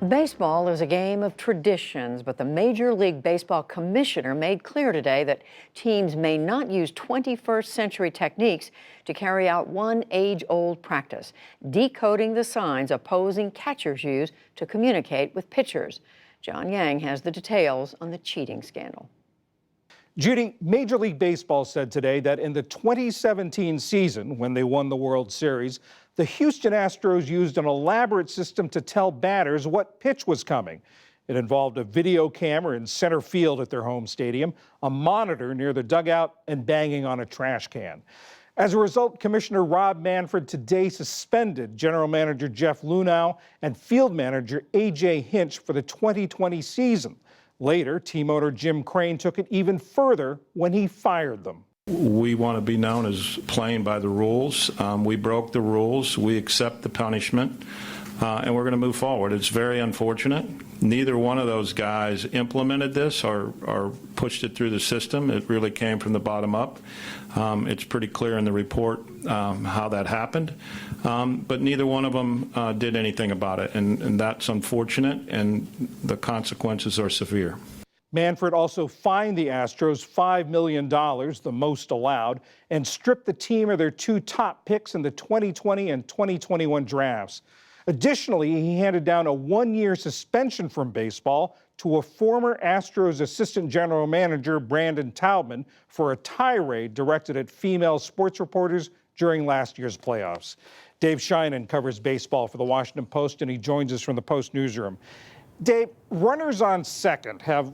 Baseball is a game of traditions, but the Major League Baseball commissioner made clear today that teams may not use 21st century techniques to carry out one age-old practice, decoding the signs opposing catchers use to communicate with pitchers. John Yang has the details on the cheating scandal. Judy, Major League Baseball said today that in the 2017 season, when they won the World Series, the Houston Astros used an elaborate system to tell batters what pitch was coming. It involved a video camera in center field at their home stadium, a monitor near the dugout, and banging on a trash can. As a result, Commissioner Rob Manfred today suspended General Manager Jeff Luhnow and Field Manager A.J. Hinch for the 2020 season. Later, team owner Jim Crane took it even further when he fired them. We want to be known as playing by the rules. We broke the rules. We accept the punishment, and we're going to move forward. It's very unfortunate. Neither one of those guys implemented this or pushed it through the system. It really came from the bottom up. It's pretty clear in the report how that happened, but neither one of them did anything about it, and that's unfortunate, and the consequences are severe. Manfred also fined the Astros $5 million, the most allowed, and stripped the team of their two top picks in the 2020 and 2021 drafts. Additionally, he handed down a one-year suspension from baseball to a former Astros assistant general manager, Brandon Taubman, for a tirade directed at female sports reporters during last year's playoffs. Dave Sheinin covers baseball for the Washington Post, and he joins us from the Post newsroom. Dave, runners on second have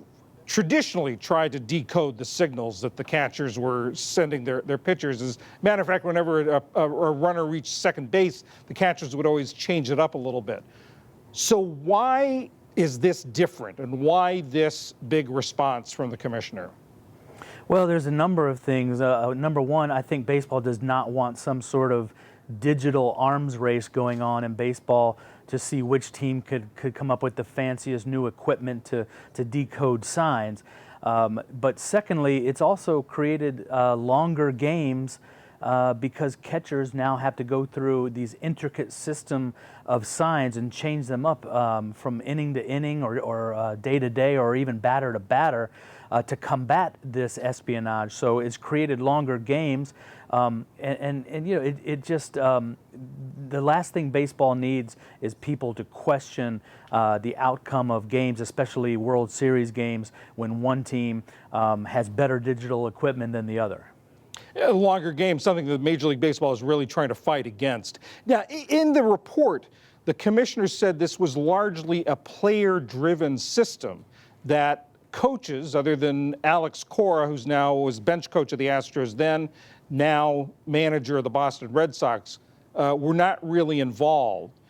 traditionally tried to decode the signals that the catchers were sending their pitchers. As a matter of fact, whenever a runner reached second base, the catchers would always change it up a little bit. So why is this different, and why this big response from the commissioner? Well, there's a number of things. Number one, I think baseball does not want some sort of digital arms race going on in baseball to see which team could come up with the fanciest new equipment to decode signs. But secondly, it's also created longer games because catchers now have to go through these intricate system of signs and change them up from inning to inning or day to day or even batter to batter to combat this espionage. So it's created longer games. And you know, it just, the last thing baseball needs is people to question the outcome of games, especially World Series games, when one team has better digital equipment than the other. A longer game, something that Major League Baseball is really trying to fight against. Now, in the report, the commissioner said this was largely a player-driven system, that coaches, other than Alex Cora, who's now was bench coach of the Astros then, now manager of the Boston Red Sox, were not really involved.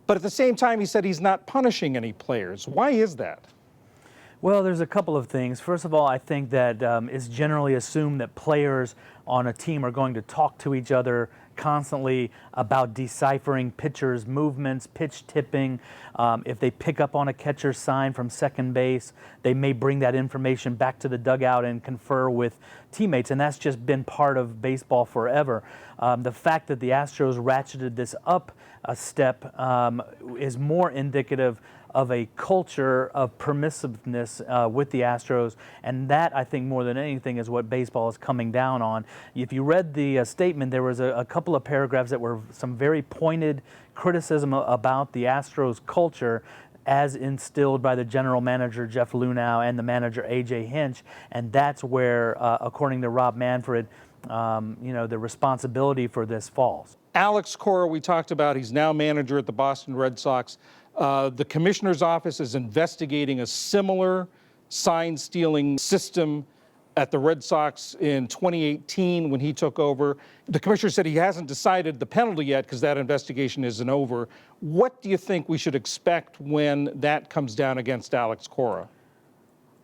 But at the same time, he said he's not punishing any players. Why is that? Well, there's a couple of things. First of all, I think that it's generally assumed that players on a team are going to talk to each other constantly about deciphering pitchers' movements, pitch tipping. If they pick up on a catcher's sign from second base, they may bring that information back to the dugout and confer with teammates, and that's just been part of baseball forever. The fact that the Astros ratcheted this up a step is more indicative of a culture of permissiveness with the Astros, and that, I think, more than anything, is what baseball is coming down on. If you read the statement, there was a couple of paragraphs that were some very pointed criticism about the Astros culture as instilled by the general manager, Jeff Luhnow, and the manager, A.J. Hinch, and that's where, according to Rob Manfred, you know, the responsibility for this falls. Alex Cora, we talked about, he's now manager at the Boston Red Sox. The commissioner's office is investigating a similar sign-stealing system at the Red Sox in 2018 when he took over. The commissioner said he hasn't decided the penalty yet because that investigation isn't over. What do you think we should expect when that comes down against Alex Cora?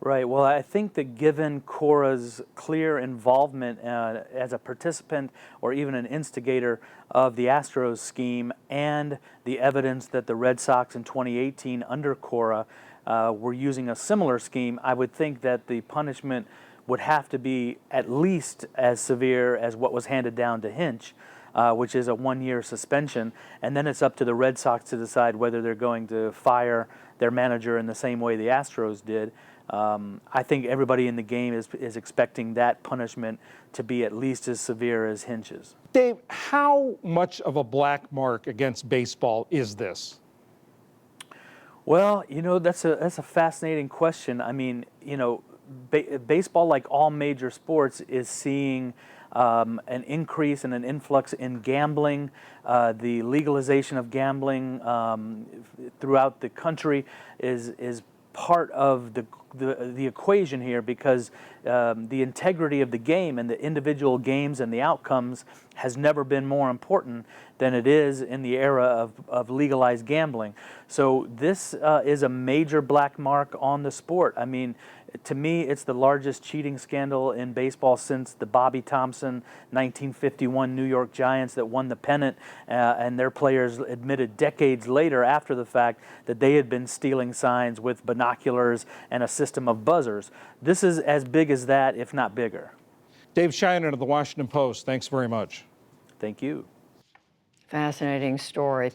Right. Well, I think that given Cora's clear involvement as a participant or even an instigator of the Astros scheme, and the evidence that the Red Sox in 2018 under Cora were using a similar scheme, I would think that the punishment would have to be at least as severe as what was handed down to Hinch. which is a 1-year suspension, and then it's up to the Red Sox to decide whether they're going to fire their manager in the same way the Astros did. I think everybody in the game is expecting that punishment to be at least as severe as Hinch's. Dave, how much of a black mark against baseball is this? Well, that's a fascinating question. I mean, baseball, like all major sports, is seeing an increase and an influx in gambling. The legalization of gambling throughout the country is part of the equation here, because the integrity of the game and the individual games and the outcomes has never been more important than it is in the era of legalized gambling. So this is a major black mark on the sport. I mean, to me, it's the largest cheating scandal in baseball since the Bobby Thompson 1951 New York Giants that won the pennant, and their players admitted decades later after the fact that they had been stealing signs with binoculars and a system of buzzers. This is as big as that, if not bigger. Dave Sheinin of the Washington Post, thanks very much. Thank you. Fascinating story.